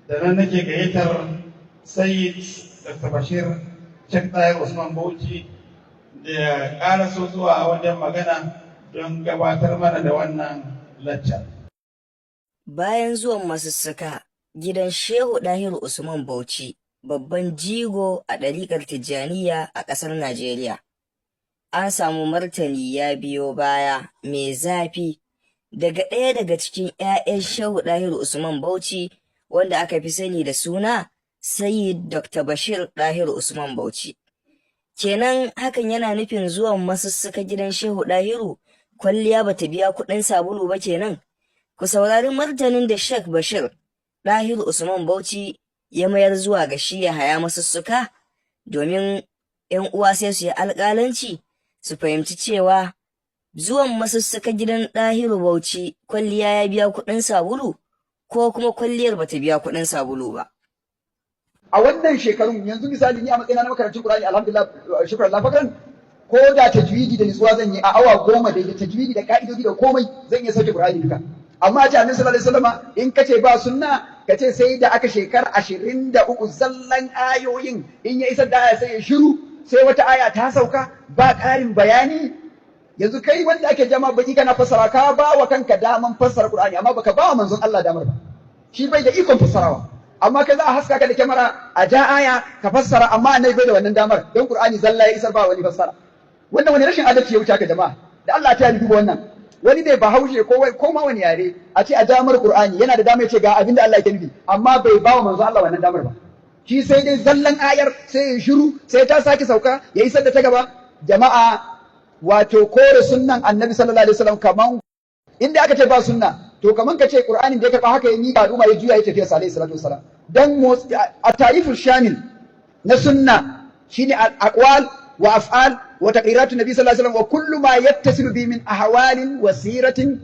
da nan nake gayyatar Sayyid Dr. Bashir Sheikh Tahir Usman Bauchi da ya ƙara so zuwa wajen magana don gabatar mana da wannan lacca. Bayan zuwan masussuka gidan Shehu Dahiru Usman Bauchi, babban jigo a ɗariƙar Tijjaniya a ƙasar Najeriya, an samu martani ya biyo baya mai zafi daga ɗaya daga cikin 'ya'yan Shehu Dahiru Usman Bauchi wanda aka fi sani da suna Sayyid Dr. Bashir Dahiru Usman Bauchi. Kenan hakan yana nufin zuwan masussuka gidan Shehu Dahiru kwalliya bata biya kuɗin sabulu ba kenan. Ku saurari martanin da Sheikh Bashir Dahiru Usman Bauchi ya mayar zuwa ga shi Yahaya masussuka domin 'yan uwa sai su yi alƙalanci su fahimci cewa zuwan masussuka gidan Dahiru Bauchi kwalliya ya biya kuɗin sabulu ko kuma kwalliyar bata biya kuɗin sabulu ba. A wannan shekarun yanzu misali ni a matsayina na makarancin Qur'ani alhamdulillah shukran Allah fakran ko da tajwidi da nisuwa zan yi a awa 10 da tajwidi da ka'idodi da komai zan iya sauke Qur'ani duka. Amma a ce Annabi sallallahu alaihi wasallam in kace ba sunna kace sai da aka shekara 23 zallan ayoyin in ya isar da aya sai ya shiru sai wata aya ta sauka ba ƙarin bayani. Yanzu kai wanda ake jama baki kana fassara ka ba wa kanka daman fassara Qur'ani amma baka ba wa manzon Allah damar ba. Shi bai da ikon fassarawa. Amma kai za a haska ka da kyamara a ja aya ka fassara amma annabi bai da wannan damar don Qur'ani zalla ya isar ba wani fassara. Wannan wani rashin adalci ya wuce ka jama'a. Da Allah ta yi duba wannan. Wani ne Bahaushe ko ma wani yare a ce a damar Qur'ani yana da damar ya ce ga abin da Allah yake nufi amma bai ba wa manzo Allah wannan damar ba. Shi sai dai zallan ayar sai ya shiru sai ta sake sauka ya isar da ta gaba. Jama'a wato kore sunnan annabi sallallahu alaihi wasallam kaman inda aka ce ba sunna to kaman ka ce Qur'anin da ya karba haka ya miƙa al'umma ya juya ya tafi sallallahu alaihi wasallam dan a tariful shamil na sunna shine aqwal wa af'al wa taqriratu nabi sallallahu alaihi wasallam wa kullu ma yattasilu bi min ahwalin wa siratin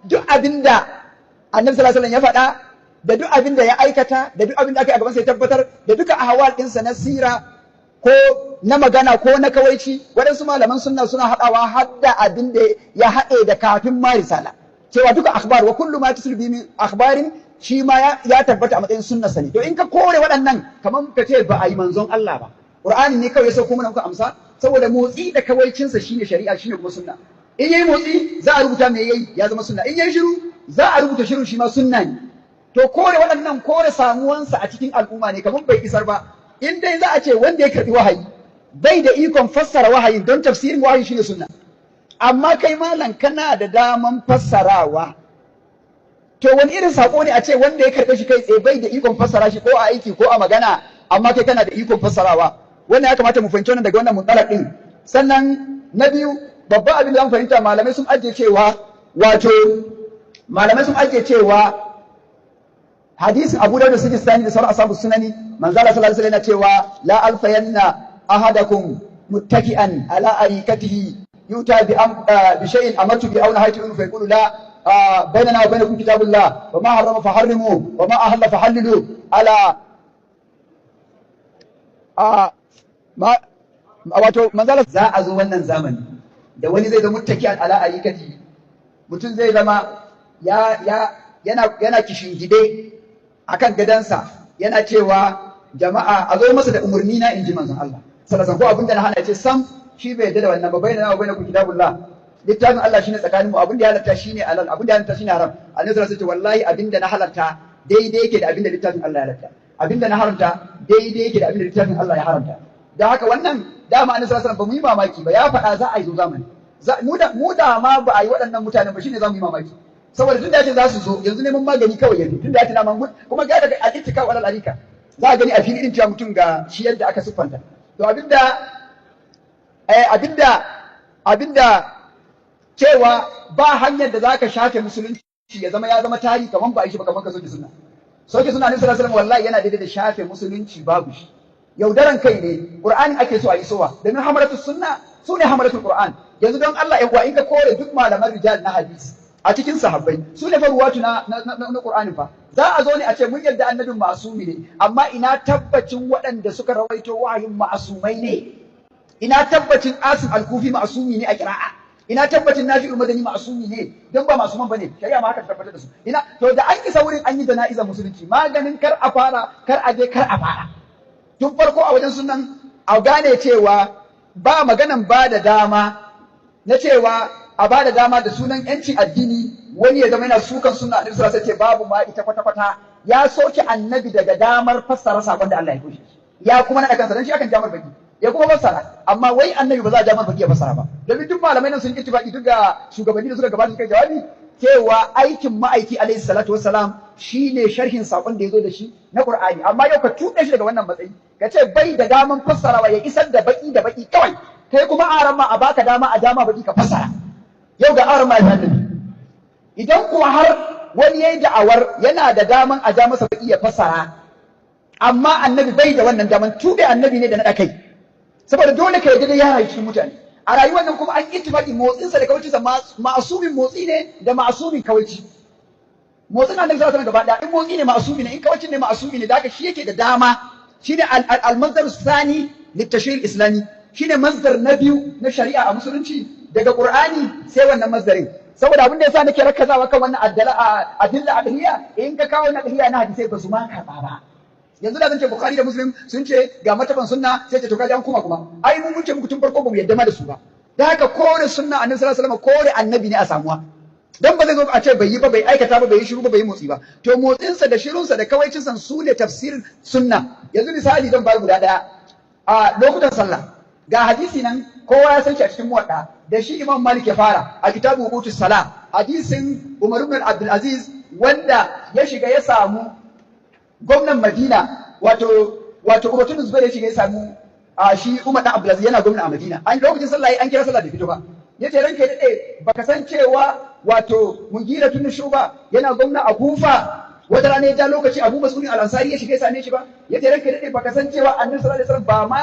duk abinda annabi sallallahu alaihi wasallam ya faɗa da duk abinda ya aikata da duk abinda aka yi a gaban sa ya tabbatar da duka ahwal ɗinsa na sira ko na magana ko na kawaici waɗansu malaman sunna suna haɗawa har da abin da ya haɗe da kafin ma risala cewa duka akhbar wa kullu ma tuslu min akhbarin shi ma ya tabbata a matsayin sunna sani to in ka kore waɗannan kamar ka ce ba a yi manzon Allah ba Qur'ani ne kawai ya sauko mana muka amsa saboda motsi da kawaicinsa shine shari'a shine kuma sunna in yayi motsi za a rubuta me yayi ya zama sunna in yayi shiru za a rubuta shirin shi ma sunna ne to kore waɗannan kore samuwansa a cikin al'umma ne kamar bai isar ba in dai za a ce wanda ya karɓi wahayi bai da ikon fassara wahayi don tafsirin wahayi shine sunna amma kai malam kana da daman fassarawa to wani irin sako ne a ce wanda ya karɓe shi kai tsaye bai da ikon fassara shi ko a aiki ko a magana amma kai kana da ikon fassarawa wannan ya kamata mu fahimci wannan daga wannan mutsalar din sannan na biyu babban abin da an fahimta malamai sun ajiye cewa hadisin Abu Dawud da Sijistani da sauran ashabu sunani manzo Allah sallallahu alaihi wasallam yana cewa la alfayanna ahadakum muttaki'an ala arikatihi yuta bi shay'in amatu bi aw nahaytu fa yaqulu la bainana wa bainakum kitabullah wa ma harrama fa harrimu wa ma ahalla fa hallilu ala wato manzo Allah za a zo wannan zamani da wani zai zama muttaki'an ala arikatihi mutum zai zama yana kishingide akan gadansa yana cewa jama'a a zo masa da umarni na inji manzon Allah sallallahu alaihi wasallam ko abinda na hana yace sam shi bai yarda da wannan ba bayyana wa bainakum kitabullah littafin Allah shine tsakaninmu abinda ya halatta shine halal abinda ya halatta shine haram annabi sallallahu alaihi wasallam wallahi abinda na halarta daidai yake da abinda littafin Allah ya halatta abinda na haramta daidai yake da abinda littafin Allah ya haramta da haka wannan dama annabi sallallahu alaihi wasallam ba mu yi mamaki ba ya faɗa za a yi zo zamani mu da ma ba a yi waɗannan mutanen ba shine za mu yi mamaki saboda tun da yace za su zo yanzu neman magani kawai yanzu tun da yace na mangun kuma ga daga akitika wal alika za a gani a fili din cewa mutum ga shi yadda aka siffanta to abinda cewa ba hanyar da zaka shafe musulunci ya zama tarihi kaman ba a yi shi ba kaman ka soke sunna ne sallallahu alaihi wasallam wallahi yana daidai da shafe musulunci babu shi yaudaran kai ne qur'ani ake so a yi sowa domin hamaratus sunna sune hamaratul qur'an yanzu don Allah ya in ka kore duk malaman rijal na hadisi a cikin sahabbai su ne faruwatu na Qur'ani fa za a zo ne a ce mun yarda annabin ma'asumi ne amma ina tabbacin waɗanda suka rawaito wahayin ma'asumai ne ina tabbacin Asim al-Kufi ma'asumi ne a qira'a ina tabbacin Nafi'ul Madani ma'asumi ne don ba masuman bane shari'a ma haka tabbatar da su ina to da an isa wurin an yi jana'izar musulunci maganin kar a fara kar a je kar a fara tun farko a wajen sunan a gane cewa ba maganan ba da dama na cewa a ba da dama da sunan yancin addini wani ya zama yana sukan sunna annabi sallallahu alaihi wasallam babu ma ita kwata kwata ya soke annabi daga damar fassara sakon da Allah ya kushe ya kuma naɗa kansa dan shi akan jamar baki ya kuma fassara amma wai annabi ba za a jamar baki ya fassara ba domin duk malamai nan sun yi ittifaqi duk ga shugabanni da suka gabata suka jawabi cewa aikin ma'aiki alaihi salatu wassalam shine sharhin sakon da yazo da shi na Qur'ani amma yau ka tuɗe shi daga wannan matsayi ka ce bai da daman fassarawa ya isar da baki kawai kai kuma aran ma a baka dama a dama baki ka fassara yau ga aran ma ya annabi idan kuwa har wani yayi da'awar yana da daman a ja masa baki ya fassara amma annabi bai da wannan daman tuɓe annabi ne da na kai saboda dole ka yarda da yara cikin mutane a rayuwar nan kuma an ittifaqi motsinsa da kawaicinsa ma'asumin motsi ne da ma'asumin kawaici motsin annabi sallallahu alaihi wasallam gaba daya in motsi ne ma'asumi ne in kawacin ne ma'asumi ne da haka shi yake da dama shine al-masdar sani litashri' islami shine masdar na biyu na shari'a a musulunci daga qur'ani sai wannan masdarin saboda abin da yasa nake rakkazawa kan wannan adilla aqliya in ka kawo na aqliya na hadisi ba su ma karba ba yanzu da zan ce bukhari da muslim sun ce ga mataban sunna sai ce to kaji an kuma ai mun ce muku tun farko ba mu yadda ma da su ba da haka kore sunna annabi sallallahu alaihi wasallam kore annabi ne a samuwa dan ba zai zo a ce bai yi ba bai aikata ba bai yi shiru ba bai yi motsi ba to motsinsa da shirunsa da kawaicinsa su ne tafsirin sunna yanzu misali zan bayar guda daya a lokutan sallah ga hadisi nan kowa ya san shi a cikin muwadda da shi imam malik ya fara a kitabu hukutus salah hadisin umar ibn abdul aziz wanda ya shiga ya samu gwamnan madina wato ubatun zubair ya shiga ya samu shi umar dan abdul aziz yana gwamna a madina an lokacin sallah an kira sallah da fito ba yace ranka ya dade baka san cewa wato Mugira tun Shuba yana gwamna a Kufa wata rana ya ja lokaci Abu Mas'ud al-Ansari ya shiga ya same shi ba yace ranka ya dade baka san cewa Annabi sallallahu alaihi wasallam ba ma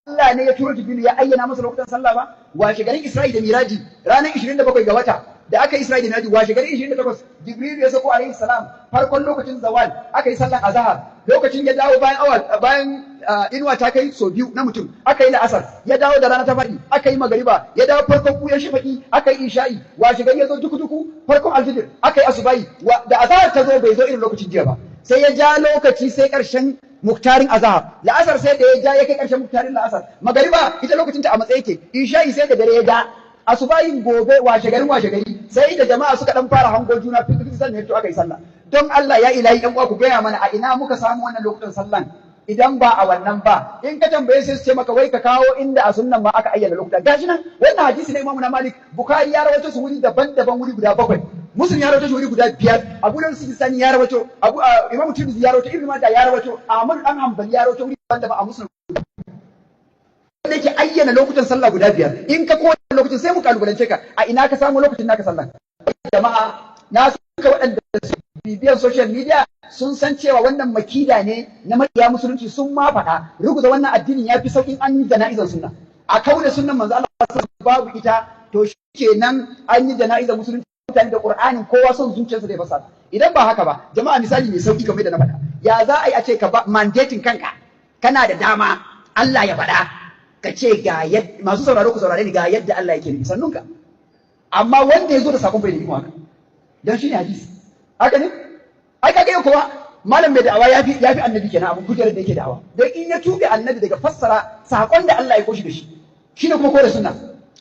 Allah ne ya turo Jibril ya ayyana masa lokutan sallah ba washe garin Isra'i da Miraji ranar 27 ga wata da aka yi Isra'i da Miraji washe garin 28 Jibril ya sako alaihi salam farkon lokacin zawal aka yi sallar azhar lokacin ya dawo bayan inuwa ta kai so biyu na mutum aka yi la'asar ya dawo da rana ta faɗi aka yi magariba ya dawo farkon kuyan shafaki aka yi isha'i washe gari ya zo duku farkon alfijir aka yi asubahi da azhar ta zo bai zo irin lokacin jiya ba sai ya ja lokaci sai karshen muktarin azhar la'asar sai da ya ja ya kai karshen muktarin la'asar magariba ita lokacin ta a matsayi yake isha'i sai da dare ya ja asubahin gobe washe gari sai da jama'a suka dan fara hango juna fitin sannan to aka yi sallah don Allah ya ilahi yan uwa ku gaya mana a ina muka samu wannan lokutan sallan idan ba a wannan ba in ka tambaye sai su ce maka wai ka kawo inda a sunnan ma aka ayyana lokuta gashi nan wannan hadisi na Imam Malik Bukhari ya rawaito su wuri daban-daban wuri guda 7 Muslim ya rawaito shi wuri guda 5 Abu Dawud Sijistani ya rawaito Imam Tirmidhi ya rawaito Ibn Majah ya rawaito Ahmad dan Hanbali ya rawaito wuri daban-daban a Muslim wanda yake ayyana lokutan sallah guda 5 in ka koyi lokacin sai mu kalubalance ka a ina ka samu lokacin naka sallah jama'a na suka waɗanda bibiyan social media sun san cewa wannan makida ne na makiya musulunci sun ma faɗa ruguza wannan addinin ya fi sauƙin an yi jana'izar sunna a kauna sunnan manzo Allah babu ita to shikenan an yi jana'izar musulunci mutane da Qur'anin kowa son zuciyarsa zai fasa idan ba haka ba jama'a misali mai sauki kamar da na faɗa ya za a yi a ce ka ba mandating kanka kana da dama Allah ya faɗa ka ce ga yadda masu sauraro ku saurare ni ga yadda Allah yake nufi sannunka amma wanda ya zo da sakon bai da iko haka dan shine hadisi haka ne ai kaga yau kuma malam mai da'awa yafi annabi kenan abun kujerar da yake da'awa dan in ya tube annabi daga fassara sakon da Allah ya koshi da shi shine kuma kore sunna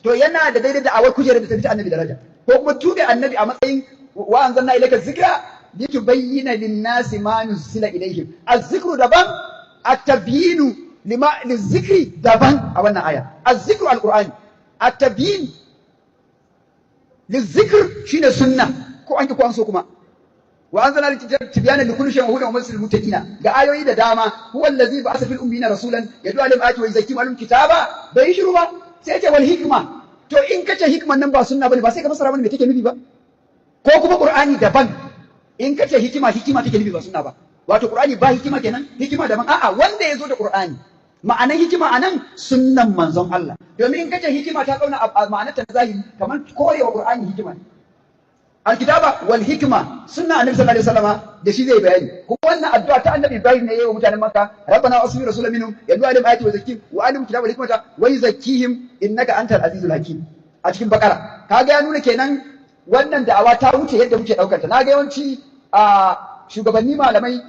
to yana da daidai da'awar kujerar da ta fita annabi daraja ko kuma tube annabi a matsayin wa anzalna ilayka dhikra litubayyana lin-nasi ma nuzila ilayhim az-zikru daban at-tabyinu lizikri daban a wannan aya az-zikru al-qur'ani at-tabyin lizikr shine sunna ko an ki ko an so kuma wa anzalna tibyana likulli shay'in wa hudan wa masal muttaqina ga ayoyi da dama huwa allazi ba'atha fil ummiyina rasulan yad'u alayhim ayati wa yuzakkihim alum kitaba bai shiru ba sai ce wal hikma to in kace hikman nan ba sunna bane ba sai ka fassara bane me take nufi ba ko kuma qur'ani daban in kace hikima take nufi ba sunna ba wato qur'ani ba hikima kenan hikima daban a'a wanda yazo da qur'ani ma'anan hikima anan sunnan manzon Allah domin in kace hikima ta kauna ma'anar ta zahiri kamar korewa qur'ani hikima alkitaba wal hikma sunna annabi sallallahu alaihi wasallam da shi zai bayani kuma wannan addu'a ta annabi Ibrahim ne yayin mutanen Makka rabbana wasmi rasulan minhum yad'u alayhim ayati wa zakkihim wa alim kitaba wal hikmata wa yuzakkihim innaka antal azizul hakim a cikin bakara kaga ya nuna kenan wannan da'awa ta wuce yadda muke daukar ta. Na ga yawanci shugabanni malamai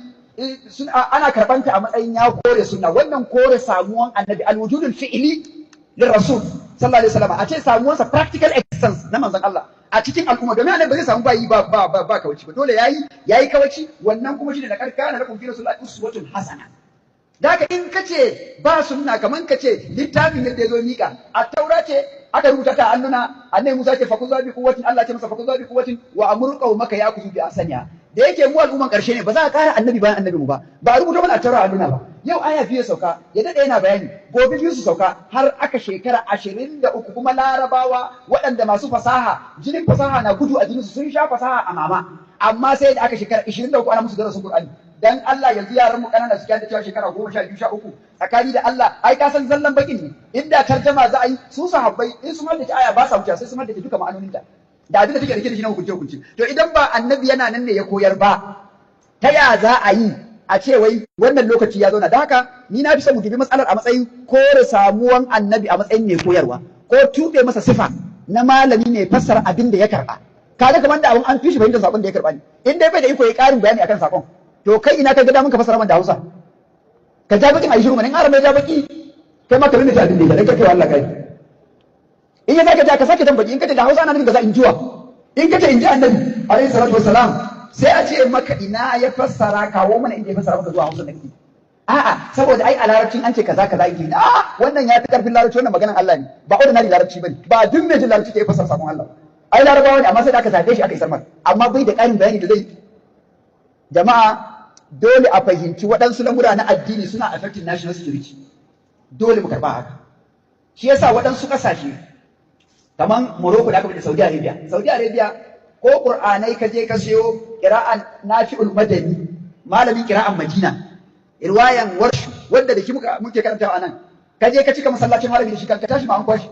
ana karbanta a matsayin ya kore sunna. Wannan kore samuwan annabi alwujudul fi'li lirrasul sallallahu alaihi wasallam, a ce samuwansa practical existence na manzon Allah a cikin al'umma, domin annabi ba zai samu bayi ba kawaci ba, dole yayi kawaci. wannan kuma shine da karkana lakum fi rasulillahi uswatun hasana. Daga in kace ba sunna kaman kace littafin yadda yazo mika a taura ce aka rubuta ta alluna, annabi Musa ce fakuzu bi quwwatin, Allah ce masa fakuzu bi quwwatin wa amru qaumaka yakuzu bi asaniya. Da yake mu al'umman karshe ne ba za a kara annabi bayan annabi mu ba a rubuta mana a taura alluna ba. Yau aya biyu sauka ya dade yana bayani, gobe biyu su sauka, har aka shekara 23 kuma larabawa waɗanda masu fasaha, jinin fasaha na gudu a jininsu, sun sha fasaha a mama, amma sai da aka shekara 23 ana musu darasin Qur'ani. Dan Allah yanzu yaran mu kanana suke da cewa shekara 10, 12, 13 tsakani da Allah ai ka san zallan bakin ne. Inda tarjama za a yi su sahabbai in su haddace aya ba sa wuce sai su haddace duka ma'anonin ta da abin da take rike da shi na hukunce. To idan ba annabi yana nan ne ya koyar ba, ta ya za a yi a ce wai wannan lokaci ya zauna? Da haka ni na fi son mu dubi matsalar a matsayin kore samuwan annabi a matsayin mai koyarwa, ko tube masa sifa na malami mai fassara abin da ya karba. Kaga kamar da abun an fi shi fahimtar sakon da ya karba ne. In dai bai da iko ya karin bayani akan sakon, to kai ina ka ga damun ka fassara man da Hausa? Ka ja bakin ayi shiru mana, in Arabi ya ja baki kai ma ka rinda abin da ya kai wa Allah kai. In ya sake ja ka sake tambaki, in kace da Hausa ana nufin ka za in jiwa, in kace in ji annabi alaihi salatu wassalam sai a ce maka ina ya fassara, kawo mana inda ya fassara maka zuwa Hausa da kake. A'a, saboda ai a larabcin an ce kaza yake. Wannan ya fi karfin larabci, wannan maganan Allah ne, ba ordinary larabci bane, ba duk mai jin larabci ke fassara sakon Allah. Ai larabawa ne, amma sai da aka zabe shi aka isar masa, amma bai da ƙarin bayani da zai. Jama'a dole a fahimci waɗansu lamura na addini suna affecting national security, dole mu karɓa haka. Shi yasa waɗansu ƙasashe kamar Morocco da aka da Saudi Arabia ko Qur'anai ka je ka siyo qira'an Nafi'ul Madani, malamin qira'an Madina, riwayan Warshu wanda da muke karantawa anan, ka je ka cika masallacin malami da shi ka tashi ma an kwashi.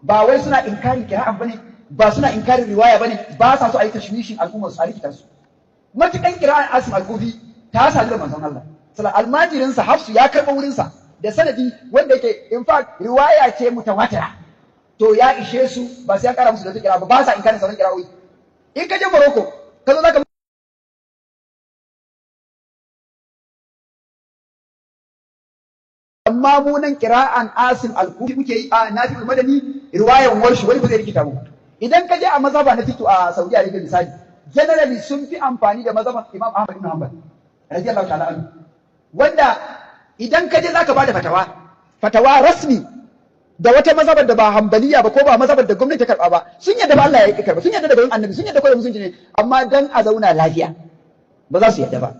Ba wai suna inkarin qira'an bane, ba suna inkarin riwaya bane, ba sa so a yi tashwishin al'ummar su a rikita su. Matukan qira'an Asim al-Kufi ta sadu da manzon Allah sallallahu almajirin sa Hafsu ya karɓa wurin sa da sanadi wanda yake in fact riwaya ce mutawatira, to ya ishe su ba sai an kara musu da kira ba sa inkarin sauran kira'o'i. In ka je Morocco ka zo zaka amma mu nan qira'an Asim al-Kufi muke yi a Nafi'ul Madani, riwayan Warshi wani ba zai rikita mu. Idan ka je a mazhaba na fiqh a Saudi Arabia misali, generally sun fi amfani da mazhaban Imam Ahmad ibn Hanbal radiyallahu ta'ala anhu, wanda idan ka je zaka bada fatawa rasmi da wata mazhabar da ba Hanbaliya ba ko ba mazhabar da gwamnati ta karba ba, sun yadda ba Allah ya karba, sun yadda da gurin annabi, sun yadda koyar musulunci ne, amma dan a zauna lafiya ba za su yadda ba.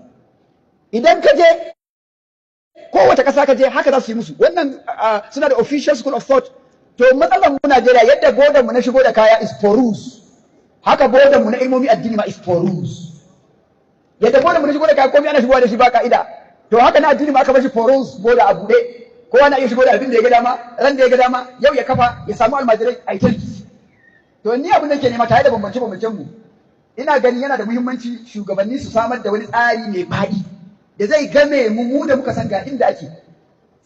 Idan ka je kowace ƙasa ka je haka za su yi musu. Wannan suna da official school of thought. To matsalar mu Najeriya, yadda bodan mu na shigo da kaya is porous, haka bodan mu na ilmomi addini ma is porous. Yadda bodan mu na shigo da kaya komai ana shigo da shi ba ka'ida, to haka na addini ma aka bar shi porous, boda a buɗe, kowa na iya shigo da abin da ya ga dama ran da ya ga dama, yau ya kafa ya samu almajirai a yi. To ni abin da ke nema tare da bambance-bambancen mu, ina gani yana da muhimmanci shugabanni su samar da wani tsari mai faɗi da zai game mu da muka san ga inda ake.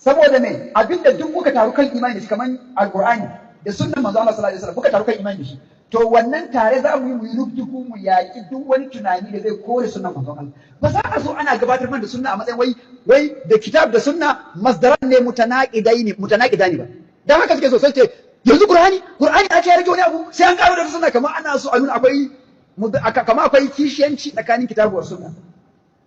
Saboda me abinda duk muka taru kan imani da shi kamar alqur'ani da sunnan manzo Allah sallallahu alaihi wasallam muka taru kan imani da shi, to wannan tare za mu yi rubdugu mu yaki duk wani tunani da zai kore sunnan manzo Allah. Ba za a zo ana gabatar man da sunna a matsayin wai da kitab da sunna masdaran ne mutanaqida ne ba. Dan haka suke so sai ce yanzu qur'ani a ce ya rage wani abu sai an karo da sunna, kamar ana so a nuna akwai kishiyanci tsakanin kitabu da sunna.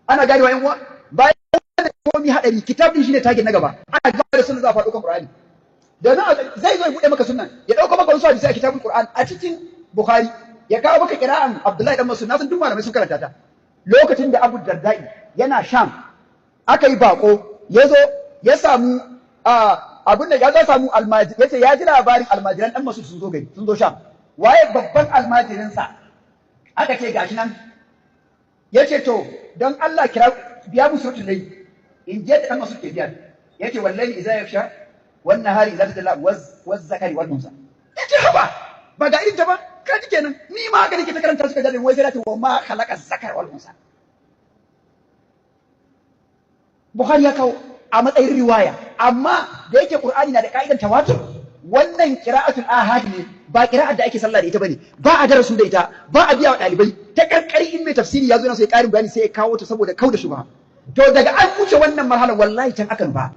Ana gane wa yan uwa, bayan da komai hadari kitab din shine target na gaba, ana gaba da sunna za a faɗo kan qur'ani. Da zai zo ya bude maka sunnan, ya dauko maka wasu hadisi a kitabul qur'an a cikin bukhari, ya kawo maka qira'an abdullahi dan mas'ud, na san duk malamai sun karanta ta. Lokacin da abu dardai yana sham, aka yi bako, ya zo ya samu abin da ya zo samu almajiri, yace ya ji labarin almajiran dan mas'ud sun zo gari, sun zo sham. Waye babban almajirin sa? Aka ce gashi nan. Yace to don Allah kira biya musu rutun dai in je da dan mas'ud ke biya. Yace wallahi idza yafsha wan nahari idza tadalla waz zakari wal unsa. Yace haba ba ga irin ta ba, ka ji kenan ni ma haka nake ta karanta suka jade wai sai ta wa ma khalaqa zakar wal unsa. Bukhari ya kawo a matsayin riwaya, amma da yake Qur'ani na da ka'idan tawatur, wannan qira'atul ahad ne ba qira'ar da ake sallah da ita bane, ba a darasu da ita, ba a biya wa ɗalibai, ta karkari in mai tafsiri ya zo na sai ƙarin bayani sai ya kawo ta saboda kauda shubha. To daga an wuce wannan marhala wallahi can akan ba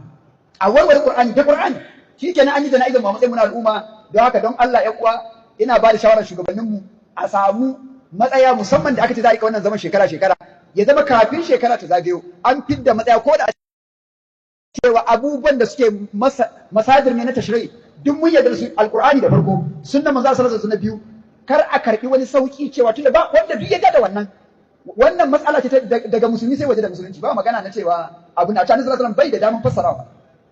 a warware Qur'ani ta Qur'ani shikenan an yi jana'izar mu matsayin mu na al'umma. Don haka don Allah ya uwa ina ba da shawarar shugabanninmu a samu matsaya musamman da aka ce za a rika wannan zaman shekara ya zama kafin shekara ta zagayo an fidda matsaya ko da cewa abubuwan da suke masadir ne na tashri'i duk mun yarda su alqur'ani da farko sunna manzo sallallahu alaihi wasallam biyu, kar a karbi wani sauki cewa tunda ba wanda duk ya da wannan matsala ce daga musulmi sai waje da musulunci, ba magana na cewa abu na tani sallallahu alaihi wasallam bai da daman fassara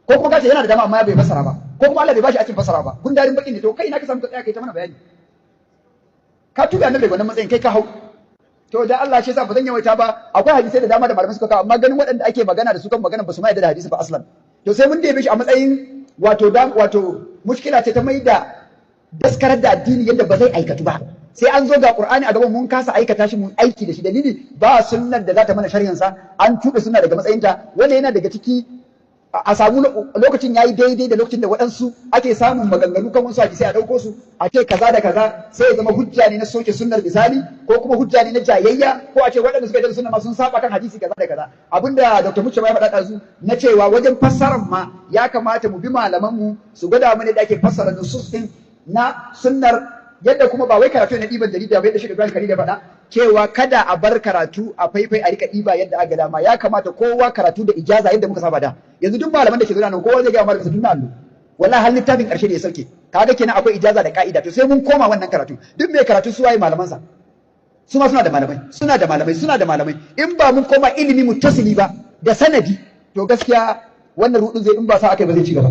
ko kuma kace yana da dama amma bai fassara ba, ko kuma Allah bai bashi aikin fassara ba, gundarin bakin ne to kai ina ka samu ka tsaya kai ta mana bayani, ka tuba annabi wannan matsayin kai ka hau. To da Allah shi yasa ba zan yawaita ba, akwai hadisi da dama da malamai suka kawo amma ganin waɗanda ake magana da su kan magana ba su ma yadda da hadisi ba aslan, to sai mun debe shi a matsayin wato mushkila ce ta mai da daskarar da addini yadda ba zai aikatu ba, sai an zo ga Qur'ani a gaban mun kasa aikata shi mun aiki da shi, dalili ba sunnar da za ta mana sharhin sa, an tuɓe sunna daga matsayinta, wanda yana daga ciki a samu lokacin yayi daidai da lokacin da waɗansu ake samun maganganu kan wasu sai a ɗauko su a ce kaza da kaza sai ya zama hujja ne na soke sunnar misali, ko kuma hujja ne na jayayya, ko a ce waɗanda suka yi sunna ma sun saba kan hadisi kaza da kaza. Abinda Dr. Mucce ya faɗa ɗazu na cewa wajen fassarar ma ya kamata mu bi malaman mu su gwada mana da ake fassara nusus din na sunnar, yadda kuma ba wai karatu na ɗiban jarida ba yadda shi Ibrahim Khalil ya faɗa cewa kada a bar karatu a faifai a rika ɗiba yadda aka dama, ya kamata kowa karatu da ijaza yadda muka saba da. Yanzu duk malaman da ke zuwa nan kowa zai ga malamin sa tunna allo, wallahi har littafin ƙarshe da ya sauke, kaga kenan akwai ijaza da ka'ida, to sai mun koma wannan karatu. Duk mai karatu su waye malaman sa, su ma suna da malamai, in ba mun koma ilimi muttasili ba da sanadi to gaskiya wannan rudin zai in ba sa aka ba zai ci gaba.